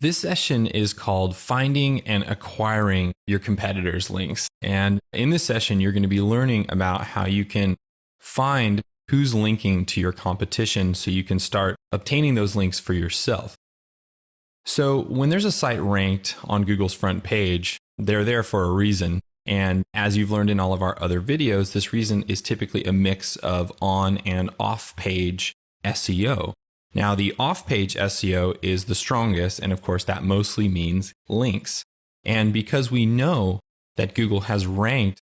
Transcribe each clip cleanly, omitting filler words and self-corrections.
This session is called Finding and Acquiring Your Competitors' Links. And in this session, you're going to be learning about how you can find who's linking to your competition so you can start obtaining those links for yourself. So when there's a site ranked on Google's front page, they're there for a reason. And as you've learned in all of our other videos, this reason is typically a mix of on and off page SEO. Now, the off-page SEO is the strongest, and of course, that mostly means links. And because we know that Google has ranked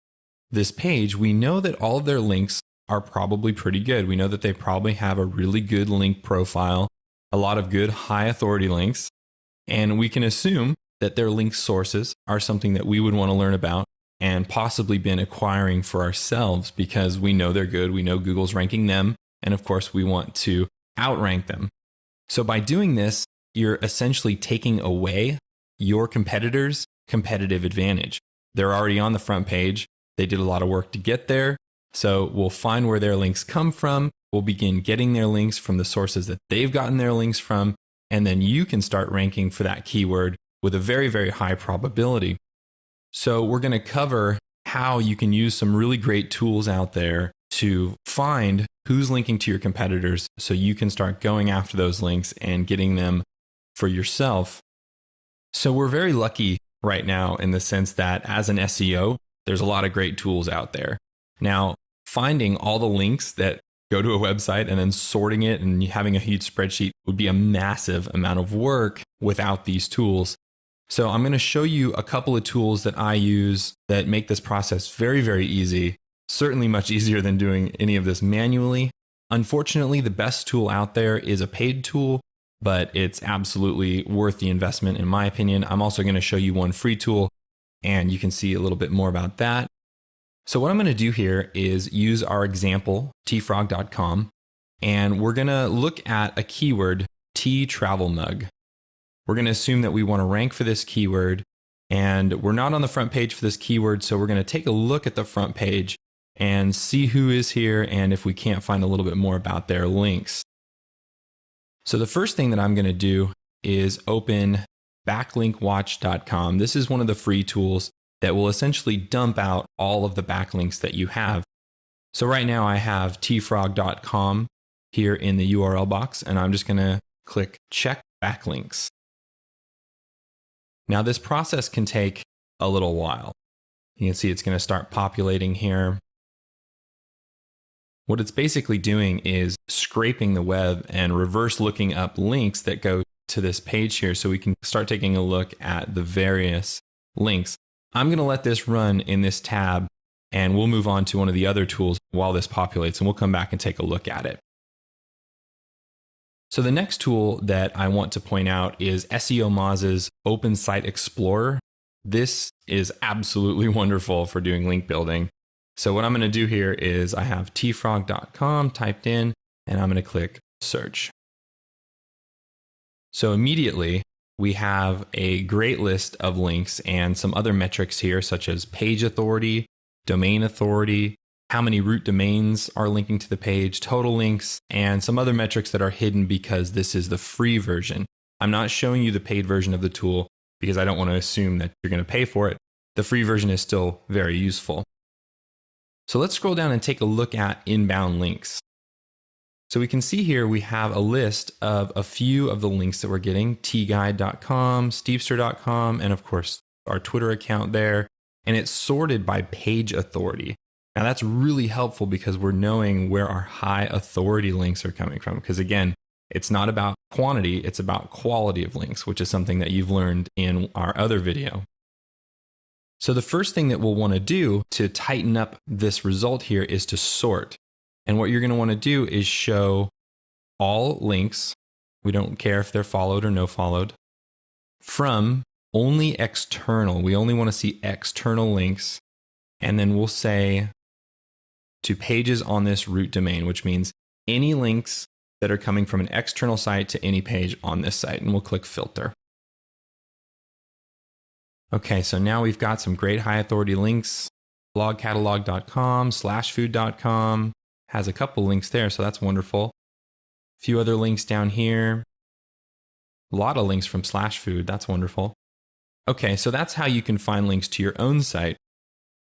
this page, we know that all of their links are probably pretty good. We know that they probably have a really good link profile, a lot of good high authority links, and we can assume that their link sources are something that we would want to learn about and possibly been acquiring for ourselves because we know they're good. We know Google's ranking them, and of course, we want to outrank them. So by doing this, you're essentially taking away your competitor's competitive advantage. They're already on the front page. They did a lot of work to get there. So we'll find where their links come from. We'll begin getting their links from the sources that they've gotten their links from. And then you can start ranking for that keyword with a very, very high probability. So we're going to cover how you can use some really great tools out there to find who's linking to your competitors so you can start going after those links and getting them for yourself. So we're very lucky right now in the sense that as an SEO, there's a lot of great tools out there. Now, finding all the links that go to a website and then sorting it and having a huge spreadsheet would be a massive amount of work without these tools. So I'm going to show you a couple of tools that I use that make this process very, very easy. Certainly much easier than doing any of this manually. Unfortunately, the best tool out there is a paid tool, but it's absolutely worth the investment in my opinion. I'm also going to show you one free tool and you can see a little bit more about that. So what I'm going to do here is use our example, tfrog.com, and we're going to look at a keyword, tea travel mug. We're going to assume that we want to rank for this keyword and we're not on the front page for this keyword. So we're going to take a look at the front page and see who is here and if we can't find a little bit more about their links. So the first thing that I'm going to do is open backlinkwatch.com. This is one of the free tools that will essentially dump out all of the backlinks that you have. So right now I have tfrog.com here in the URL box, and I'm just going to click check backlinks. Now this process can take a little while. You can see it's going to start populating here. What it's basically doing is scraping the web and reverse looking up links that go to this page here so we can start taking a look at the various links. I'm going to let this run in this tab and we'll move on to one of the other tools while this populates and we'll come back and take a look at it. So the next tool that I want to point out is SEO Moz's Open Site Explorer. This is absolutely wonderful for doing link building. So what I'm going to do here is I have tfrog.com typed in and I'm going to click search. So immediately we have a great list of links and some other metrics here such as page authority, domain authority, how many root domains are linking to the page, total links, and some other metrics that are hidden because this is the free version. I'm not showing you the paid version of the tool because I don't want to assume that you're going to pay for it. The free version is still very useful. So let's scroll down and take a look at inbound links. So we can see here we have a list of a few of the links that we're getting, tguide.com, steepster.com, and of course our Twitter account there. And it's sorted by page authority. Now that's really helpful because we're knowing where our high authority links are coming from. Because again, it's not about quantity, it's about quality of links, which is something that you've learned in our other video. So the first thing that we'll want to do to tighten up this result here is to sort. And what you're going to want to do is show all links, we don't care if they're followed or no followed, from only external. We only want to see external links. And then we'll say to pages on this root domain, which means any links that are coming from an external site to any page on this site. And we'll click filter. Okay, so now we've got some great high authority links. Blogcatalog.com, slashfood.com has a couple links there, so that's wonderful. A few other links down here. A lot of links from slash food. That's wonderful. Okay, so that's how you can find links to your own site.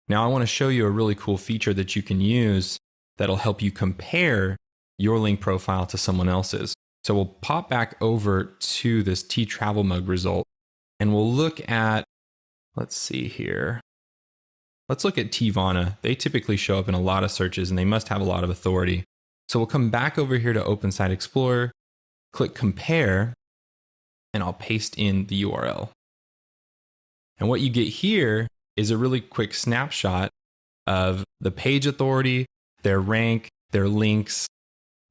Now I want to show you a really cool feature that you can use that'll help you compare your link profile to someone else's. So we'll pop back over to this tea travel mug result and we'll look at, let's see here. Let's look at Teavana. They typically show up in a lot of searches and they must have a lot of authority. So we'll come back over here to Open Site Explorer, click compare, and I'll paste in the URL. And what you get here is a really quick snapshot of the page authority, their rank, their links,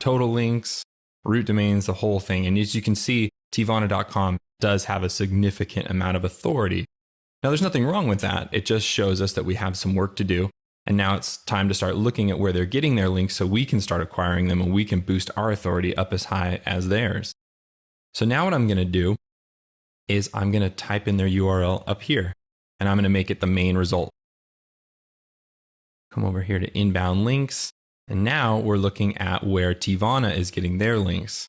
total links, root domains, the whole thing. And as you can see, Teavana.com does have a significant amount of authority. Now, there's nothing wrong with that. It just shows us that we have some work to do. And now it's time to start looking at where they're getting their links so we can start acquiring them and we can boost our authority up as high as theirs. So now what I'm going to do is I'm going to type in their URL up here and I'm going to make it the main result. Come over here to inbound links. And now we're looking at where Teavana is getting their links.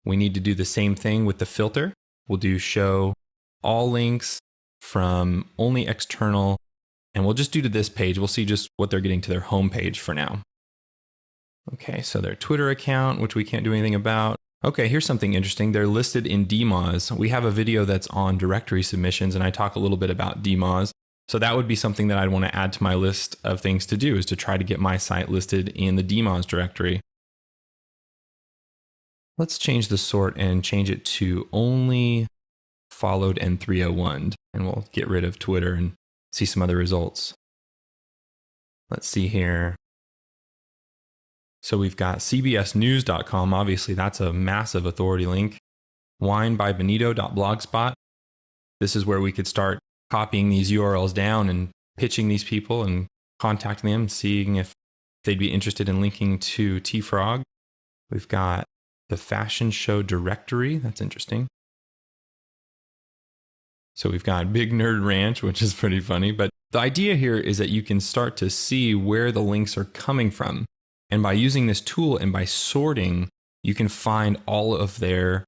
We need to do the same thing with the filter. We'll do show all links from only external, and we'll just do to this page. We'll see just what they're getting to their home page for now. Okay, so their Twitter account, which we can't do anything about. Okay, here's something interesting. They're listed in DMOZ. We have a video that's on directory submissions, and I talk a little bit about DMOZ. So that would be something that I'd want to add to my list of things to do, is to try to get my site listed in the DMOZ directory. Let's change the sort and change it to only followed and 301, and we'll get rid of Twitter and see some other results. Let's see here. So we've got cbsnews.com. Obviously, that's a massive authority link. winebybenito.blogspot. This is where we could start copying these URLs down and pitching these people and contacting them, seeing if they'd be interested in linking to T-Frog. We've got the fashion show directory. That's interesting. So we've got Big Nerd Ranch, which is pretty funny. But the idea here is that you can start to see where the links are coming from. And by using this tool and by sorting, you can find all of their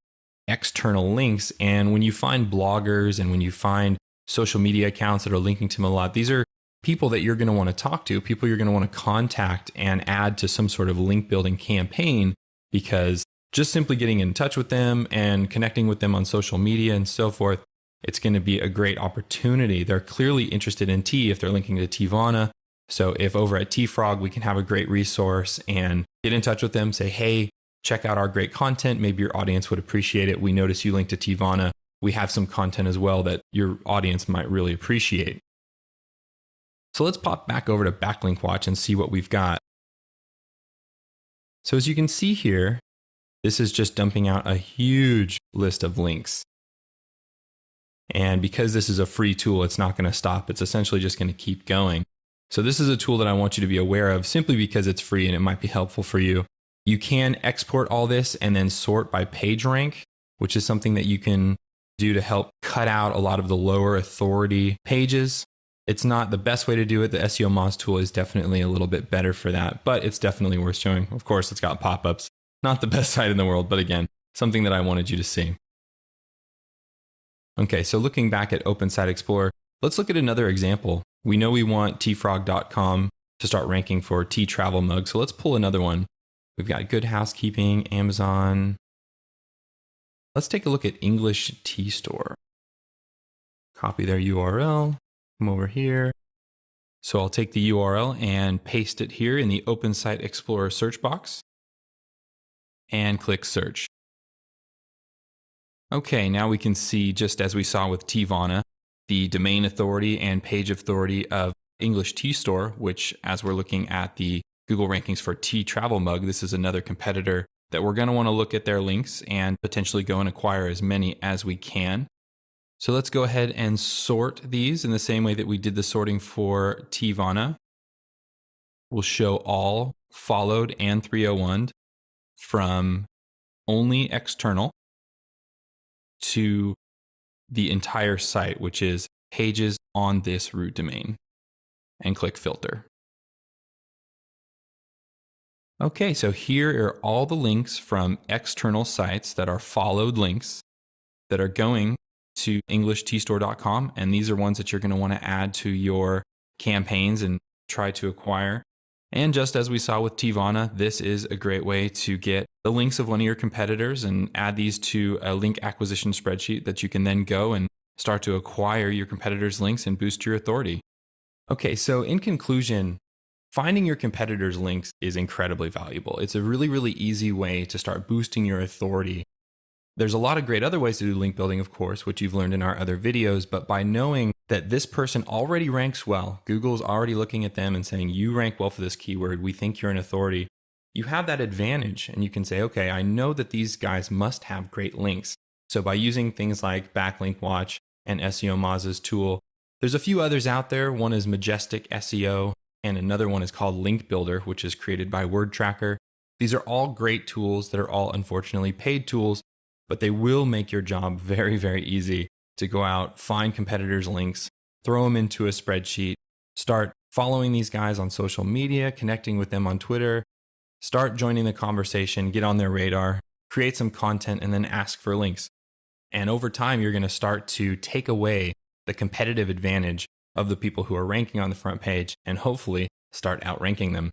external links. And when you find bloggers and when you find social media accounts that are linking to them a lot, these are people that you're going to want to talk to, people you're going to want to contact and add to some sort of link building campaign, because just simply getting in touch with them and connecting with them on social media and so forth, it's going to be a great opportunity. They're clearly interested in tea if they're linking to Teavana. So if over at T-Frog, we can have a great resource and get in touch with them, say, hey, check out our great content. Maybe your audience would appreciate it. We notice you linked to Teavana. We have some content as well that your audience might really appreciate. So let's pop back over to Backlink Watch and see what we've got. So as you can see here, this is just dumping out a huge list of links. And because this is a free tool, it's not going to stop. It's essentially just going to keep going. So this is a tool that I want you to be aware of simply because it's free and it might be helpful for you. You can export all this and then sort by page rank, which is something that you can do to help cut out a lot of the lower authority pages. It's not the best way to do it. The SEO Moz tool is definitely a little bit better for that, but it's definitely worth showing. Of course, it's got pop-ups. Not the best site in the world, but again, something that I wanted you to see. Okay, so looking back at Open Site Explorer, let's look at another example. We know we want tfrog.com to start ranking for tea travel mugs, so let's pull another one. We've got Good Housekeeping, Amazon. Let's take a look at English Tea Store. Copy their URL, come over here. So I'll take the URL and paste it here in the Open Site Explorer search box and click search. Okay, now we can see, just as we saw with Teavana, the domain authority and page authority of English Tea Store, which, as we're looking at the Google rankings for tea travel mug, this is another competitor that we're going to want to look at their links and potentially go and acquire as many as we can. So let's go ahead and sort these in the same way that we did the sorting for Teavana. We'll show all followed and 301 from only external to the entire site, which is pages on this root domain, and click filter. Okay, so here are all the links from external sites that are followed links. that are going to englishtstore.com, and these are ones that you're going to want to add to your campaigns and try to acquire. And just as we saw with Tivana, this is a great way to get the links of one of your competitors and add these to a link acquisition spreadsheet that you can then go and start to acquire your competitors' links and boost your authority. Okay, so in conclusion, finding your competitors' links is incredibly valuable. It's a really, really easy way to start boosting your authority. There's a lot of great other ways to do link building, of course, which you've learned in our other videos, but by knowing that this person already ranks well, Google's already looking at them and saying, you rank well for this keyword, we think you're an authority, you have that advantage and you can say, okay, I know that these guys must have great links. So by using things like Backlink Watch and SEO Maz's tool, there's a few others out there. One is Majestic SEO, and another one is called Link Builder, which is created by WordTracker. These are all great tools that are all unfortunately paid tools, but they will make your job very, very easy to go out, find competitors' links, throw them into a spreadsheet, start following these guys on social media, connecting with them on Twitter, start joining the conversation, get on their radar, create some content, and then ask for links. And over time, you're going to start to take away the competitive advantage of the people who are ranking on the front page and hopefully start outranking them.